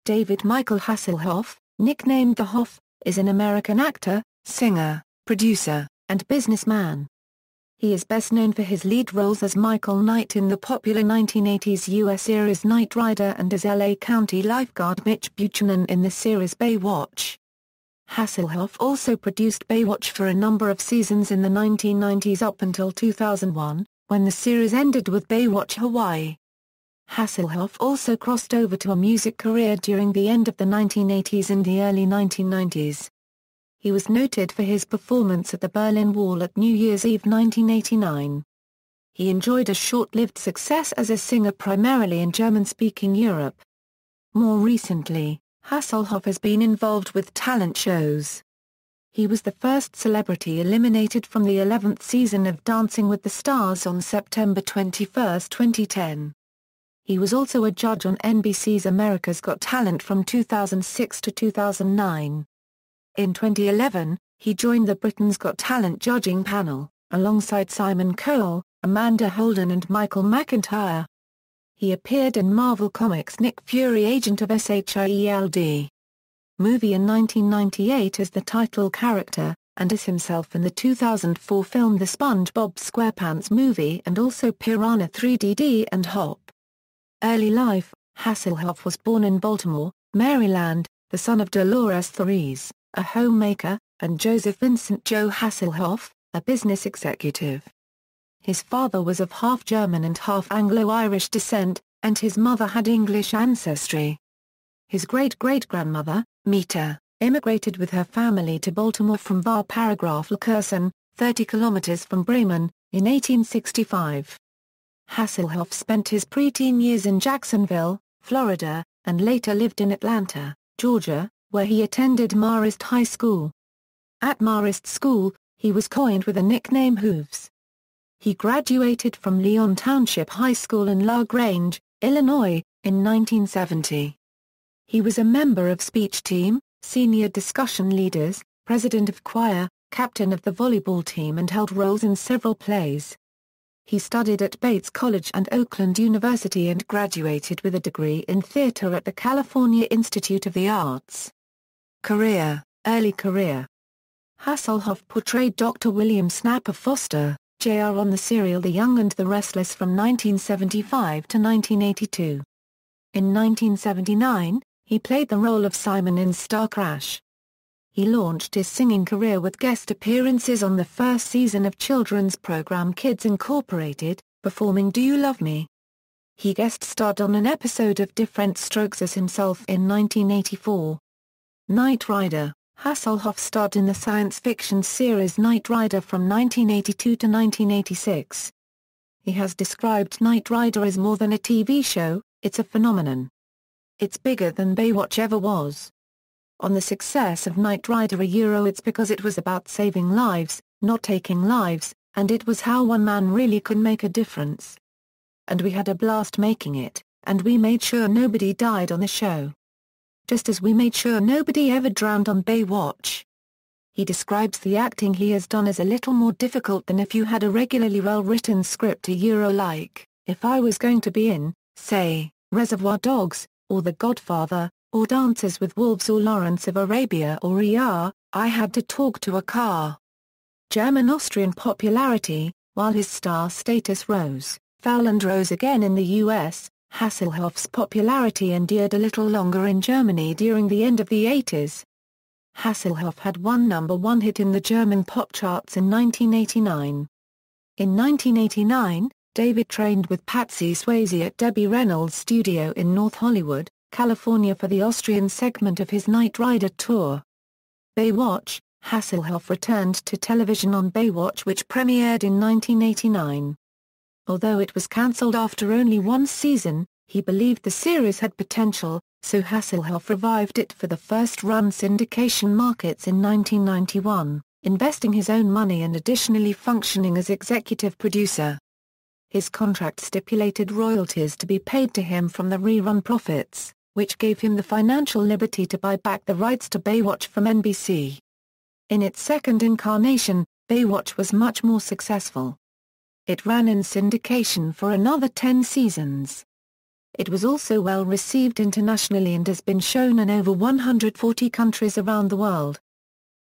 David Michael Hasselhoff, nicknamed the Hoff, is an American actor, singer, producer, and businessman. He is best known for his lead roles as Michael Knight in the popular 1980s U.S. series Knight Rider and as L.A. County Lifeguard Mitch Buchannon in the series Baywatch. Hasselhoff also produced Baywatch for a number of seasons in the 1990s up until 2001, when the series ended with Baywatch Hawaii. Hasselhoff also crossed over to a music career during the end of the 1980s and the early 1990s. He was noted for his performance at the Berlin Wall at New Year's Eve 1989. He enjoyed a short-lived success as a singer primarily in German-speaking Europe. More recently, Hasselhoff has been involved with talent shows. He was the first celebrity eliminated from the 11th season of Dancing with the Stars on September 21, 2010. He was also a judge on NBC's America's Got Talent from 2006 to 2009. In 2011, he joined the Britain's Got Talent judging panel, alongside Simon Cowell, Amanda Holden and Michael McIntyre. He appeared in Marvel Comics' Nick Fury Agent of S.H.I.E.L.D. movie in 1998 as the title character, and as himself in the 2004 film The SpongeBob SquarePants Movie and also Piranha 3D and Hoff. Early life: Hasselhoff was born in Baltimore, Maryland, the son of Dolores Therese, a homemaker, and Joseph Vincent Joe Hasselhoff, a business executive. His father was of half German and half Anglo-Irish descent, and his mother had English ancestry. His great-great-grandmother, Meta, immigrated with her family to Baltimore from Var-Paragraph-Lukirchen, 30 kilometers from Bremen, in 1865. Hasselhoff spent his preteen years in Jacksonville, Florida, and later lived in Atlanta, Georgia, where he attended Marist High School. At Marist School, he was coined with the nickname Hooves. He graduated from Leon Township High School in La Grange, Illinois, in 1970. He was a member of speech team, senior discussion leaders, president of choir, captain of the volleyball team and held roles in several plays. He studied at Bates College and Oakland University and graduated with a degree in theater at the California Institute of the Arts. Early career. Hasselhoff portrayed Dr. William Snapper Foster, Jr. on the serial The Young and the Restless from 1975 to 1982. In 1979, he played the role of Simon in Star Crash. He launched his singing career with guest appearances on the first season of children's program Kids Incorporated, performing Do You Love Me? He guest-starred on an episode of Different Strokes as himself in 1984. Knight Rider. Hasselhoff starred in the science fiction series Knight Rider from 1982 to 1986. He has described Knight Rider as more than a TV show, it's a phenomenon. It's bigger than Baywatch ever was. On the success of Knight Rider it's because it was about saving lives, not taking lives, and it was how one man really could make a difference. And we had a blast making it, and we made sure nobody died on the show. Just as we made sure nobody ever drowned on Baywatch. He describes the acting he has done as a little more difficult than if you had a regularly well-written script like, if I was going to be in, say, Reservoir Dogs, or The Godfather, or Dances with Wolves or Lawrence of Arabia or ER, I had to talk to a car. German-Austrian popularity. While his star status fell and rose again in the U.S., Hasselhoff's popularity endured a little longer in Germany during the end of the 80s. Hasselhoff had one #1 hit in the German pop charts in 1989. In 1989, David trained with Patsy Swayze at Debbie Reynolds' studio in North Hollywood, California for the Austrian segment of his Knight Rider tour. Baywatch. Hasselhoff returned to television on Baywatch, which premiered in 1989. Although it was cancelled after only one season, he believed the series had potential, so Hasselhoff revived it for the first-run syndication markets in 1991, investing his own money and additionally functioning as executive producer. His contract stipulated royalties to be paid to him from the rerun profits, which gave him the financial liberty to buy back the rights to Baywatch from NBC. In its second incarnation, Baywatch was much more successful. It ran in syndication for another 10 seasons. It was also well received internationally and has been shown in over 140 countries around the world.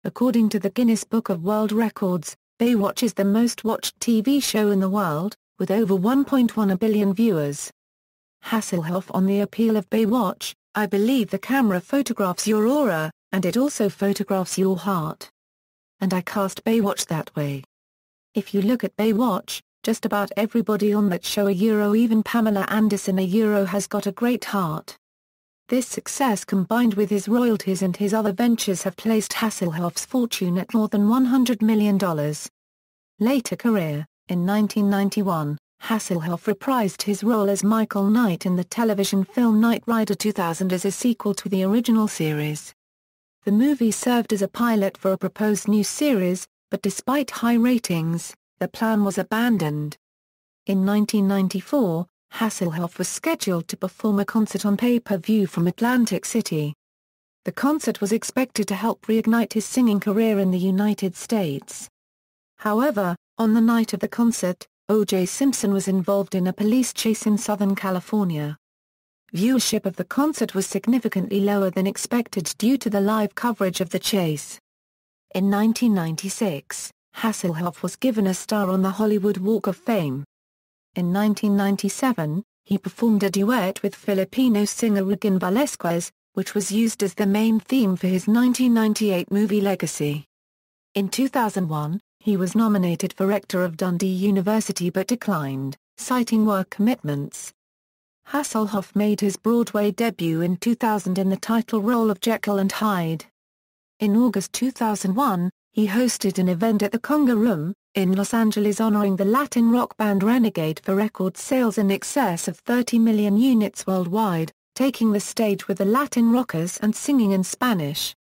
According to the Guinness Book of World Records, Baywatch is the most watched TV show in the world, with over 1.1 billion viewers. Hasselhoff on the appeal of Baywatch: "I believe the camera photographs your aura, and it also photographs your heart. And I cast Baywatch that way. If you look at Baywatch, just about everybody on that show even Pamela Anderson has got a great heart." This success combined with his royalties and his other ventures have placed Hasselhoff's fortune at more than $100 million. Later career: in 1991, Hasselhoff reprised his role as Michael Knight in the television film Knight Rider 2000 as a sequel to the original series. The movie served as a pilot for a proposed new series, but despite high ratings, the plan was abandoned. In 1994, Hasselhoff was scheduled to perform a concert on pay-per-view from Atlantic City. The concert was expected to help reignite his singing career in the United States. However, on the night of the concert, O.J. Simpson was involved in a police chase in Southern California. Viewership of the concert was significantly lower than expected due to the live coverage of the chase. In 1996, Hasselhoff was given a star on the Hollywood Walk of Fame. In 1997, he performed a duet with Filipino singer Regine Velasquez, which was used as the main theme for his 1998 movie Legacy. In 2001, he was nominated for Rector of Dundee University but declined, citing work commitments. Hasselhoff made his Broadway debut in 2000 in the title role of Jekyll and Hyde. In August 2001, he hosted an event at the Conga Room, in Los Angeles honoring the Latin rock band Renegade for record sales in excess of 30 million units worldwide, taking the stage with the Latin rockers and singing in Spanish.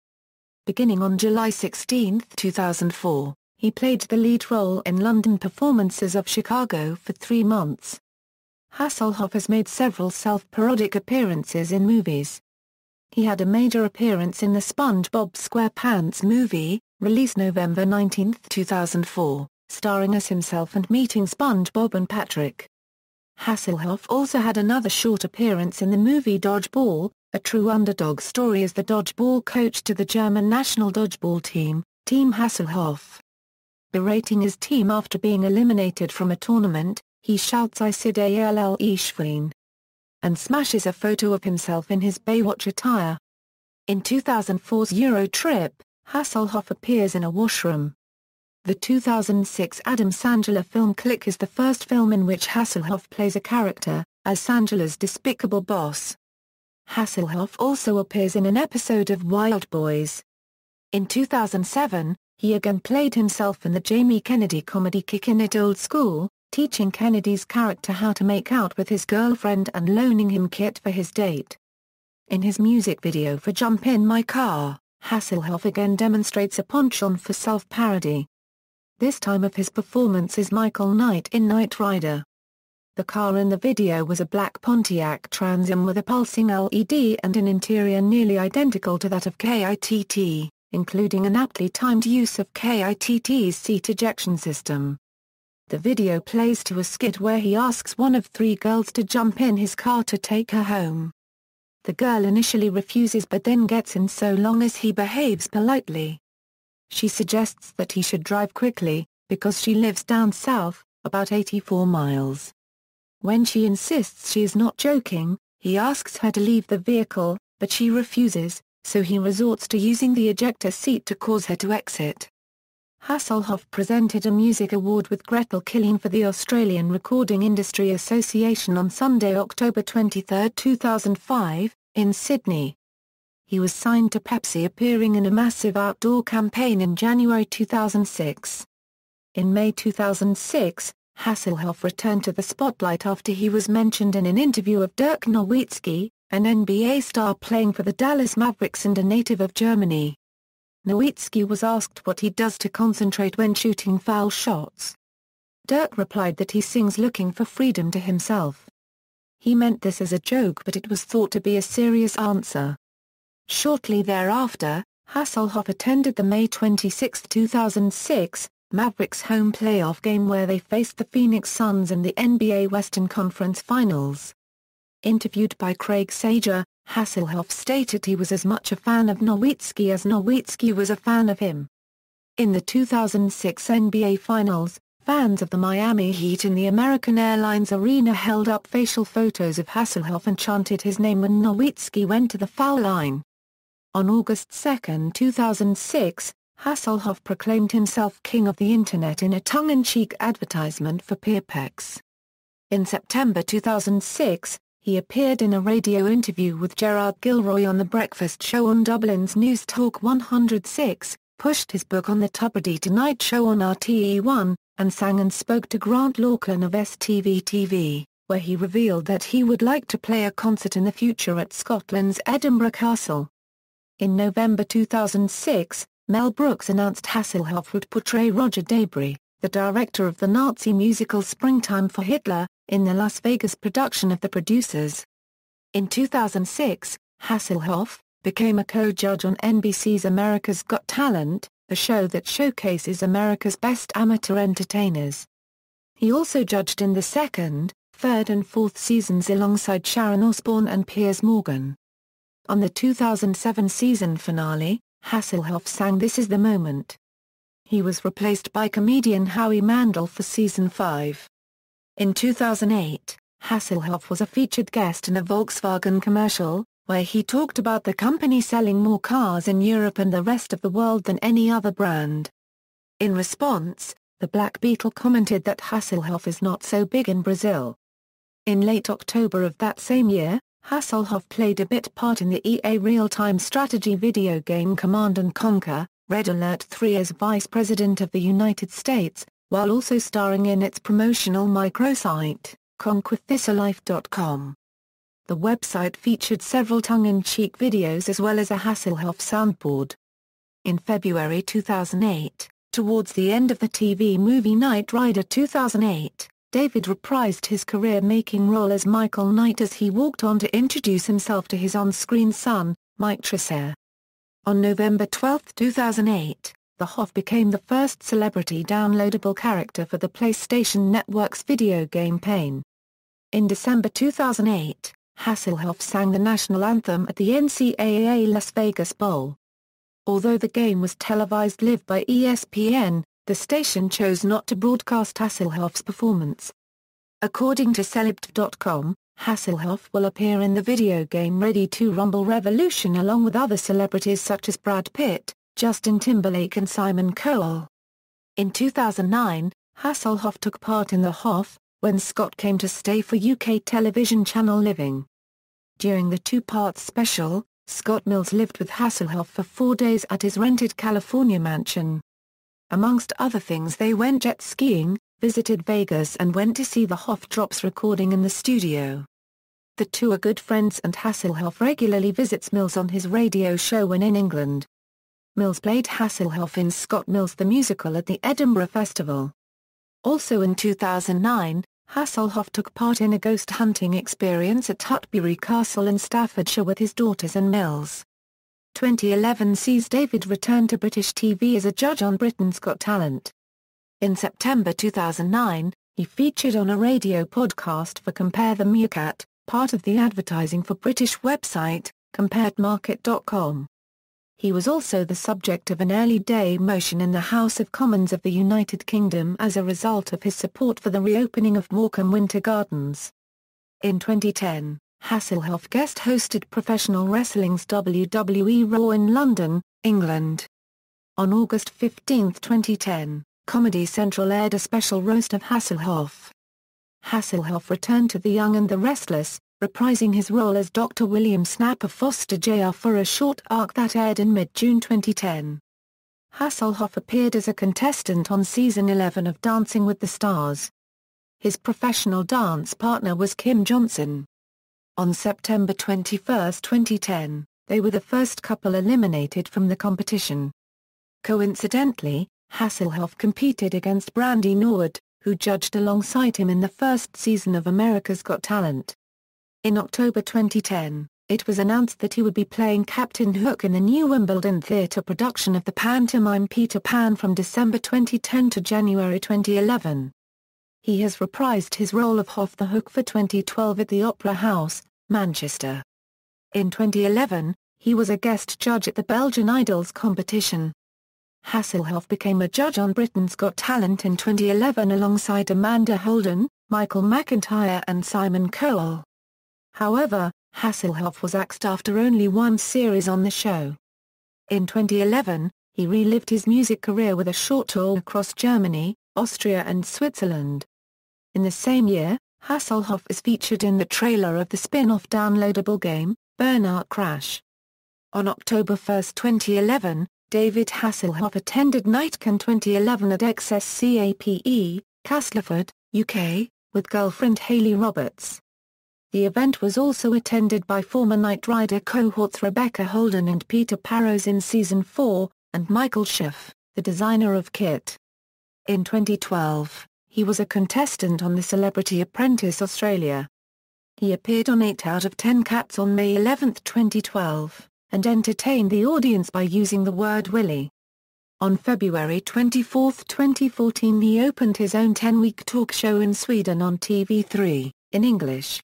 Beginning on July 16, 2004, he played the lead role in London performances of Chicago for 3 months. Hasselhoff has made several self-parodic appearances in movies. He had a major appearance in the SpongeBob SquarePants Movie, released November 19, 2004, starring as himself and meeting SpongeBob and Patrick. Hasselhoff also had another short appearance in the movie Dodgeball, a true underdog story as the dodgeball coach to the German national dodgeball team, Team Hasselhoff. Berating his team after being eliminated from a tournament, he shouts "S.H.I.E.L.D," and smashes a photo of himself in his Baywatch attire. In 2004's Euro trip, Hasselhoff appears in a washroom. The 2006 Adam Sandler film Click is the first film in which Hasselhoff plays a character, as Sandler's despicable boss. Hasselhoff also appears in an episode of Wild Boys. In 2007, he again played himself in the Jamie Kennedy comedy Kickin' It Old School, teaching Kennedy's character how to make out with his girlfriend and loaning him Kit for his date. In his music video for Jump in My Car, Hasselhoff again demonstrates a penchant for self-parody. This time of his performance is Michael Knight in Knight Rider. The car in the video was a black Pontiac Trans Am with a pulsing LED and an interior nearly identical to that of KITT, including an aptly timed use of KITT's seat ejection system. The video plays to a skit where he asks one of 3 girls to jump in his car to take her home. The girl initially refuses but then gets in so long as he behaves politely. She suggests that he should drive quickly, because she lives down south, about 84 miles. When she insists she is not joking, he asks her to leave the vehicle, but she refuses, so he resorts to using the ejector seat to cause her to exit. Hasselhoff presented a music award with Gretel Killeen for the Australian Recording Industry Association on Sunday, October 23, 2005, in Sydney. He was signed to Pepsi, appearing in a massive outdoor campaign in January 2006. In May 2006, Hasselhoff returned to the spotlight after he was mentioned in an interview of Dirk Nowitzki, an NBA star playing for the Dallas Mavericks and a native of Germany. Nowitzki was asked what he does to concentrate when shooting foul shots. Dirk replied that he sings "Looking for Freedom" to himself. He meant this as a joke, but it was thought to be a serious answer. Shortly thereafter, Hasselhoff attended the May 26, 2006, Mavericks home playoff game where they faced the Phoenix Suns in the NBA Western Conference Finals. Interviewed by Craig Sager, Hasselhoff stated he was as much a fan of Nowitzki as Nowitzki was a fan of him. In the 2006 NBA Finals, fans of the Miami Heat in the American Airlines Arena held up facial photos of Hasselhoff and chanted his name when Nowitzki went to the foul line. On August 2, 2006, Hasselhoff proclaimed himself king of the Internet in a tongue-in-cheek advertisement for Peerpex. In September 2006, he appeared in a radio interview with Gerard Gilroy on The Breakfast Show on Dublin's News Talk 106, pushed his book on the Tubridy Tonight Show on RTE1, and sang and spoke to Grant Lachlan of STV-TV, where he revealed that he would like to play a concert in the future at Scotland's Edinburgh Castle. In November 2006, Mel Brooks announced Hasselhoff would portray Roger Debris, the director of the Nazi musical Springtime for Hitler, in the Las Vegas production of The Producers. In 2006, Hasselhoff became a co-judge on NBC's America's Got Talent, a show that showcases America's best amateur entertainers. He also judged in the second, third and fourth seasons alongside Sharon Osbourne and Piers Morgan. On the 2007 season finale, Hasselhoff sang This Is the Moment. He was replaced by comedian Howie Mandel for season 5. In 2008, Hasselhoff was a featured guest in a Volkswagen commercial, where he talked about the company selling more cars in Europe and the rest of the world than any other brand. In response, the Black Beetle commented that Hasselhoff is not so big in Brazil. In late October of that same year, Hasselhoff played a bit part in the EA real-time strategy video game Command & Conquer: Red Alert 3 as Vice President of the United States, while also starring in its promotional microsite, conquerthisalife.com. The website featured several tongue-in-cheek videos as well as a Hasselhoff soundboard. In February 2008, towards the end of the TV movie Knight Rider 2008, David reprised his career-making role as Michael Knight as he walked on to introduce himself to his on-screen son, Mike Tressere. On November 12, 2008, the Hoff became the first celebrity downloadable character for the PlayStation Network's video game Pain. In December 2008, Hasselhoff sang the national anthem at the NCAA Las Vegas Bowl. Although the game was televised live by ESPN, the station chose not to broadcast Hasselhoff's performance. According to Celebd.com, Hasselhoff will appear in the video game Ready to Rumble Revolution along with other celebrities such as Brad Pitt, Justin Timberlake and Simon Cowell. In 2009, Hasselhoff took part in the Hoff, When Scott Came to Stay for UK television channel Living. During the two-part special, Scott Mills lived with Hasselhoff for 4 days at his rented California mansion. Amongst other things, they went jet skiing, visited Vegas and went to see the Hoff Drops recording in the studio. The two are good friends and Hasselhoff regularly visits Mills on his radio show when in England. Mills played Hasselhoff in Scott Mills the Musical at the Edinburgh Festival. Also in 2009, Hasselhoff took part in a ghost hunting experience at Tutbury Castle in Staffordshire with his daughters and Mills. 2011 sees David return to British TV as a judge on Britain's Got Talent. In September 2009, he featured on a radio podcast for Compare the Meerkat, part of the advertising for British website, comparedmarket.com. He was also the subject of an early day motion in the House of Commons of the United Kingdom as a result of his support for the reopening of Morecambe Winter Gardens. In 2010, Hasselhoff guest-hosted professional wrestling's WWE Raw in London, England. On August 15, 2010, Comedy Central aired a special roast of Hasselhoff. Hasselhoff returned to The Young and the Restless, reprising his role as Dr. William Snapper Foster Jr. for a short arc that aired in mid-June 2010. Hasselhoff appeared as a contestant on Season 11 of Dancing with the Stars. His professional dance partner was Kim Johnson. On September 21, 2010, they were the first couple eliminated from the competition. Coincidentally, Hasselhoff competed against Brandy Norwood, who judged alongside him in the first season of America's Got Talent. In October 2010, it was announced that he would be playing Captain Hook in the new Wimbledon Theatre production of the pantomime Peter Pan from December 2010 to January 2011. He has reprised his role of Hoff the Hook for 2012 at the Opera House, Manchester. In 2011, he was a guest judge at the Belgian Idols competition. Hasselhoff became a judge on Britain's Got Talent in 2011 alongside Amanda Holden, Michael McIntyre and Simon Cowell. However, Hasselhoff was axed after only one series on the show. In 2011, he relived his music career with a short tour across Germany, Austria and Switzerland. In the same year, Hasselhoff is featured in the trailer of the spin-off downloadable game, Burnout Crash. On October 1, 2011, David Hasselhoff attended NightCon 2011 at XSCAPE, Castleford, UK, with girlfriend Hayley Roberts. The event was also attended by former Knight Rider cohorts Rebecca Holden and Peter Parros in Season 4, and Michael Hasselhoff, the designer of Kit. In 2012, he was a contestant on The Celebrity Apprentice Australia. He appeared on 8 out of 10 Cats on May 11, 2012, and entertained the audience by using the word Willy. On February 24, 2014 he opened his own 10-week talk show in Sweden on TV3, in English.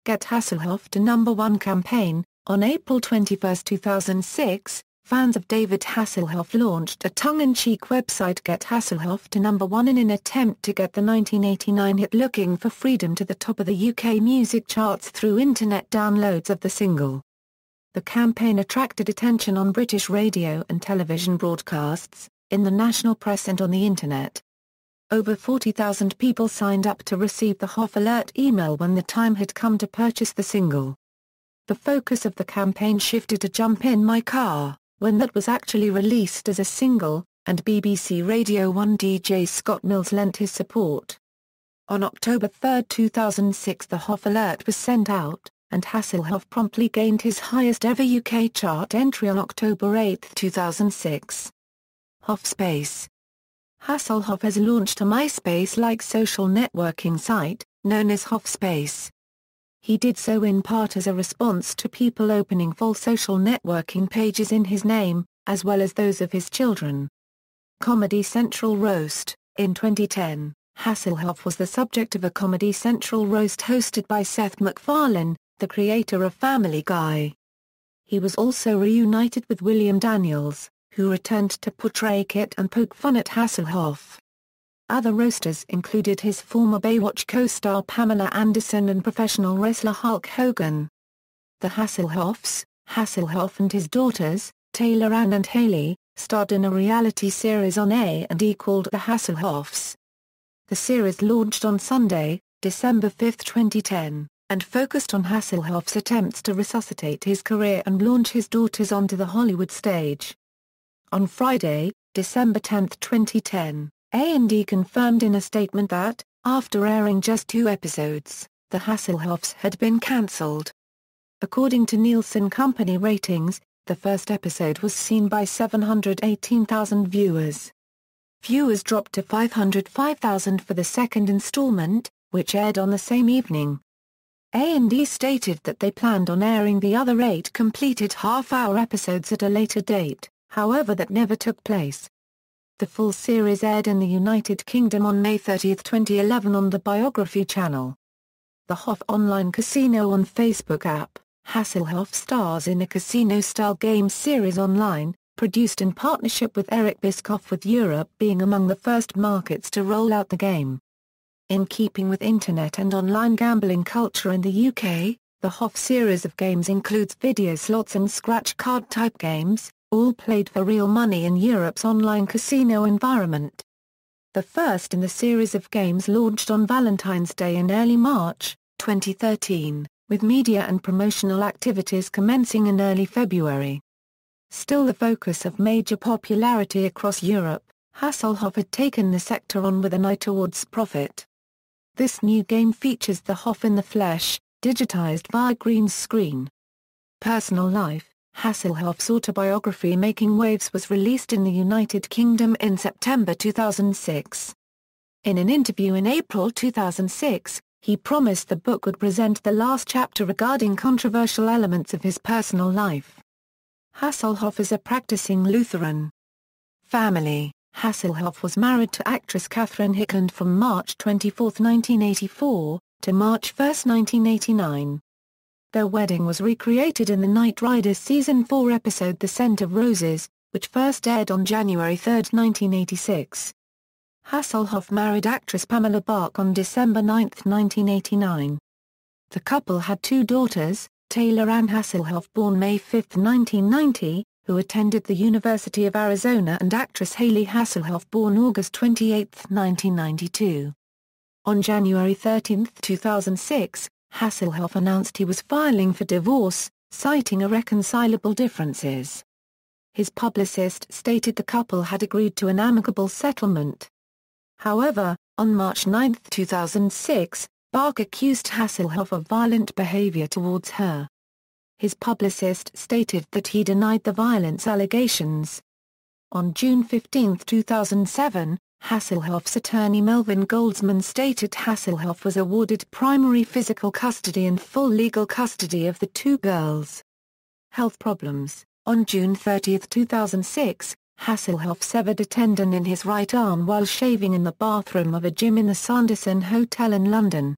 Get Hasselhoff to #1 campaign. On April 21, 2006, fans of David Hasselhoff launched a tongue-in-cheek website Get Hasselhoff to #1 in an attempt to get the 1989 hit Looking for Freedom to the top of the UK music charts through internet downloads of the single. The campaign attracted attention on British radio and television broadcasts, in the national press and on the internet. Over 40,000 people signed up to receive the Hoff alert email when the time had come to purchase the single. The focus of the campaign shifted to Jump in My Car, when that was actually released as a single, and BBC Radio 1 DJ Scott Mills lent his support. On October 3, 2006 the Hoff alert was sent out, and Hasselhoff promptly gained his highest ever UK chart entry on October 8, 2006. Hoff Space. Hasselhoff has launched a MySpace-like social networking site, known as Hoff Space. He did so in part as a response to people opening false social networking pages in his name, as well as those of his children. Comedy Central Roast. In 2010, Hasselhoff was the subject of a Comedy Central roast hosted by Seth MacFarlane, the creator of Family Guy. He was also reunited with William Daniels, who returned to portray Kit and poke fun at Hasselhoff. Other roasters included his former Baywatch co-star Pamela Anderson and professional wrestler Hulk Hogan. The Hasselhoffs, Hasselhoff and his daughters, Taylor Ann and Haley, starred in a reality series on A&E called The Hasselhoffs. The series launched on Sunday, December 5, 2010, and focused on Hasselhoff's attempts to resuscitate his career and launch his daughters onto the Hollywood stage. On Friday, December 10, 2010, A&E confirmed in a statement that, after airing just 2 episodes, the Hasselhoffs had been cancelled. According to Nielsen Company ratings, the first episode was seen by 718,000 viewers. Viewers dropped to 505,000 for the second installment, which aired on the same evening. A&E stated that they planned on airing the other 8 completed half-hour episodes at a later date, however that never took place. The full series aired in the United Kingdom on May 30, 2011 on the Biography channel. The Hoff Online Casino on Facebook app. Hasselhoff stars in a casino-style game series online, produced in partnership with Eric Biscoff, with Europe being among the first markets to roll out the game. In keeping with internet and online gambling culture in the UK, the Hoff series of games includes video slots and scratch card-type games, all played for real money in Europe's online casino environment. The first in the series of games launched on Valentine's Day in early March, 2013, with media and promotional activities commencing in early February. Still the focus of major popularity across Europe, Hasselhoff had taken the sector on with an eye towards profit. This new game features the Hoff in the flesh, digitized via green screen. Personal life. Hasselhoff's autobiography Making Waves was released in the United Kingdom in September 2006. In an interview in April 2006, he promised the book would present the last chapter regarding controversial elements of his personal life. Hasselhoff is a practicing Lutheran. Family. Hasselhoff was married to actress Catherine Hickland from March 24, 1984, to March 1, 1989. Their wedding was recreated in the Knight Rider Season 4 episode The Scent of Roses, which first aired on January 3, 1986. Hasselhoff married actress Pamela Bach on December 9, 1989. The couple had two daughters, Taylor Ann Hasselhoff born May 5, 1990, who attended the University of Arizona, and actress Haley Hasselhoff born August 28, 1992. On January 13, 2006, Hasselhoff announced he was filing for divorce, citing irreconcilable differences. His publicist stated the couple had agreed to an amicable settlement. However, on March 9, 2006, Bach accused Hasselhoff of violent behavior towards her. His publicist stated that he denied the violence allegations. On June 15, 2007, Hasselhoff's attorney Melvin Goldsman stated Hasselhoff was awarded primary physical custody and full legal custody of the two girls. Health problems. On June 30, 2006, Hasselhoff severed a tendon in his right arm while shaving in the bathroom of a gym in the Sanderson Hotel in London.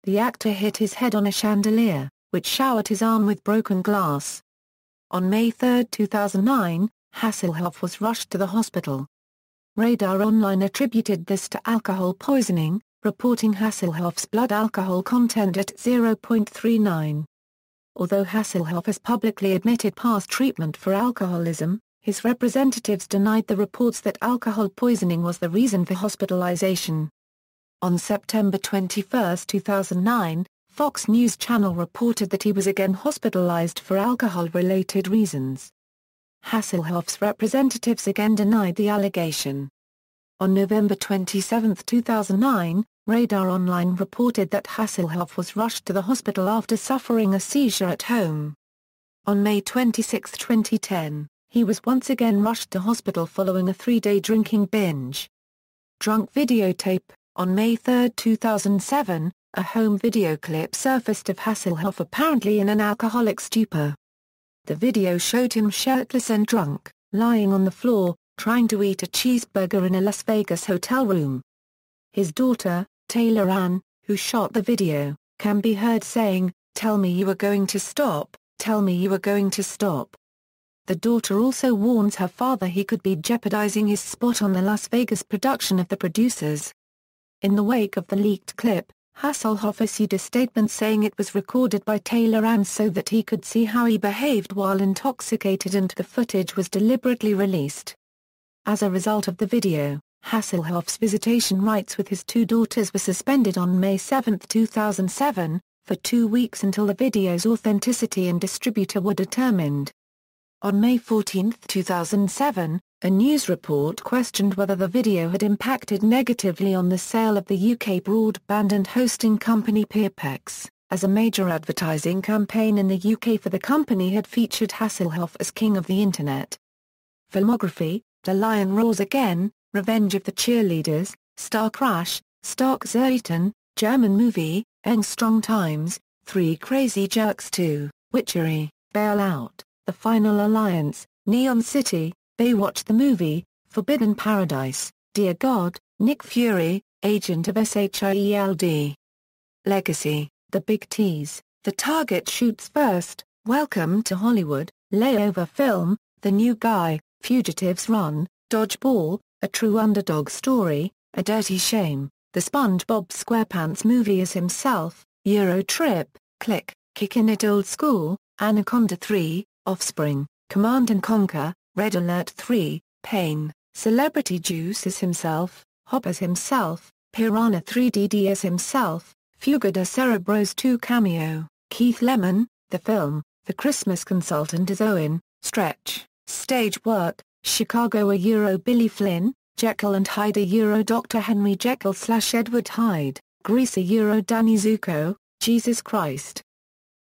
The actor hit his head on a chandelier, which showered his arm with broken glass. On May 3, 2009, Hasselhoff was rushed to the hospital. Radar Online attributed this to alcohol poisoning, reporting Hasselhoff's blood alcohol content at 0.39. Although Hasselhoff has publicly admitted past treatment for alcoholism, his representatives denied the reports that alcohol poisoning was the reason for hospitalization. On September 21, 2009, Fox News Channel reported that he was again hospitalized for alcohol-related reasons. Hasselhoff's representatives again denied the allegation. On November 27, 2009, Radar Online reported that Hasselhoff was rushed to the hospital after suffering a seizure at home. On May 26, 2010, he was once again rushed to hospital following a 3-day drinking binge. Drunk videotape. On May 3, 2007, a home video clip surfaced of Hasselhoff apparently in an alcoholic stupor. The video showed him shirtless and drunk, lying on the floor, trying to eat a cheeseburger in a Las Vegas hotel room. His daughter, Taylor Ann, who shot the video, can be heard saying, "Tell me you are going to stop, tell me you are going to stop." The daughter also warns her father he could be jeopardizing his spot on the Las Vegas production of The Producers. In the wake of the leaked clip, Hasselhoff issued a statement saying it was recorded by Taylor Ann so that he could see how he behaved while intoxicated, and the footage was deliberately released. As a result of the video, Hasselhoff's visitation rights with his two daughters were suspended on May 7, 2007, for 2 weeks until the video's authenticity and distributor were determined. On May 14, 2007, a news report questioned whether the video had impacted negatively on the sale of the UK broadband and hosting company Peerpex, as a major advertising campaign in the UK for the company had featured Hasselhoff as King of the Internet. Filmography: The Lion Roars Again, Revenge of the Cheerleaders, Star Crash, Stark Zerten, German movie, Engstrong Times, 3 Crazy Jerks 2, Witchery, Bailout, The Final Alliance, Neon City, Baywatch the Movie, Forbidden Paradise, Dear God, Nick Fury, Agent of S.H.I.E.L.D. Legacy, The Big Tease, The Target Shoots First, Welcome to Hollywood, Layover Film, The New Guy, Fugitives Run, Dodgeball, A True Underdog Story, A Dirty Shame, The SpongeBob SquarePants Movie as Himself, Euro Trip, Click, Kickin' It Old School, Anaconda 3, Offspring, Command and Conquer, Red Alert 3, Pain, Celebrity Juice as Himself, Hop as Himself, Piranha 3D as Himself, Fuga de Cerebros 2 cameo, Keith Lemon, The Film, The Christmas Consultant as Owen, Stretch, Stage Work, Chicago a Euro Billy Flynn, Jekyll and Hyde a Euro Dr. Henry Jekyll / Edward Hyde, Grease a Euro Danny Zuko, Jesus Christ.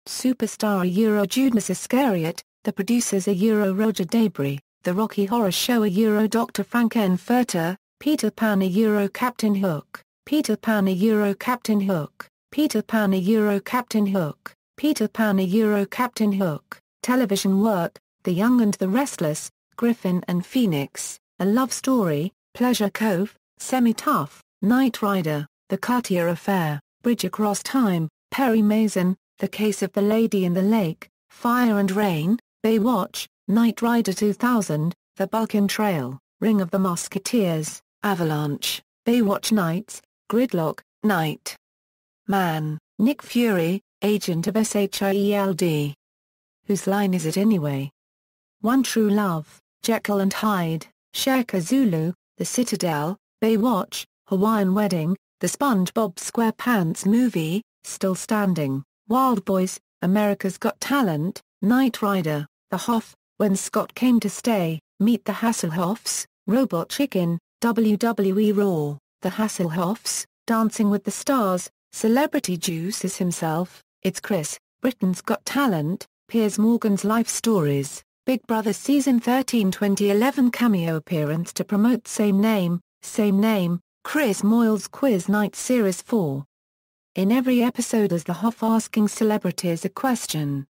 Superstar a Euro Judas Iscariot, The Producers a Euro Roger Debris, The Rocky Horror Show a Euro Dr. Frankenfurter, Peter Pan a Euro Captain Hook, Peter Pan a Euro Captain Hook, Peter Pan a Euro Captain Hook, Peter Pan a Euro Captain Hook, Television Work, The Young and the Restless, Griffin and Phoenix, A Love Story, Pleasure Cove, Semi-Tough, Knight Rider, The Cartier Affair, Bridge Across Time, Perry Mason, The Case of the Lady in the Lake, Fire and Rain, Baywatch, Knight Rider 2000, The Balkan Trail, Ring of the Musketeers, Avalanche, Baywatch Nights, Gridlock, Night Man, Nick Fury, agent of S.H.I.E.L.D. Whose Line Is It Anyway? One True Love, Jekyll and Hyde, Shaka Zulu, The Citadel, Baywatch, Hawaiian Wedding, The SpongeBob SquarePants Movie, Still Standing, Wild Boys, America's Got Talent, Knight Rider, The Hoff, When Scott Came to Stay, Meet the Hasselhoffs, Robot Chicken, WWE Raw, The Hasselhoffs, Dancing with the Stars, Celebrity Juices Himself, It's Chris, Britain's Got Talent, Piers Morgan's Life Stories, Big Brother Season 13 2011 cameo appearance to promote Same Name, Chris Moyle's Quiz Night Series 4. In every episode is the Hoff asking celebrities a question.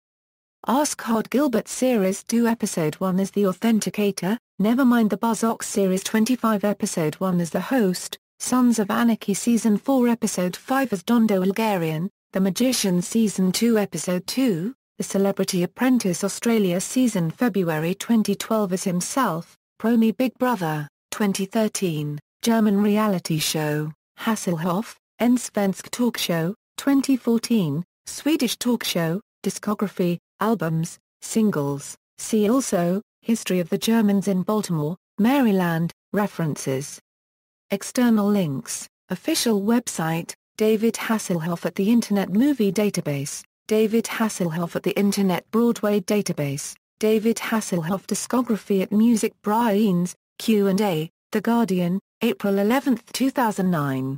Ask Hod Gilbert Series 2 Episode 1 is The Authenticator, Nevermind the Buzzcocks Series 25 Episode 1 as the host, Sons of Anarchy Season 4 Episode 5 as Dondo Elgarian, The Magician Season 2 Episode 2, The Celebrity Apprentice Australia Season February 2012 as himself, Promi Big Brother, 2013, German reality show, Hasselhoff, En Svensk Talk Show, 2014, Swedish talk show, discography, albums, singles, see also, History of the Germans in Baltimore, Maryland, references. External links, official website, David Hasselhoff at the Internet Movie Database, David Hasselhoff at the Internet Broadway Database, David Hasselhoff discography at Music Brains, Q&A, The Guardian, April 11, 2009.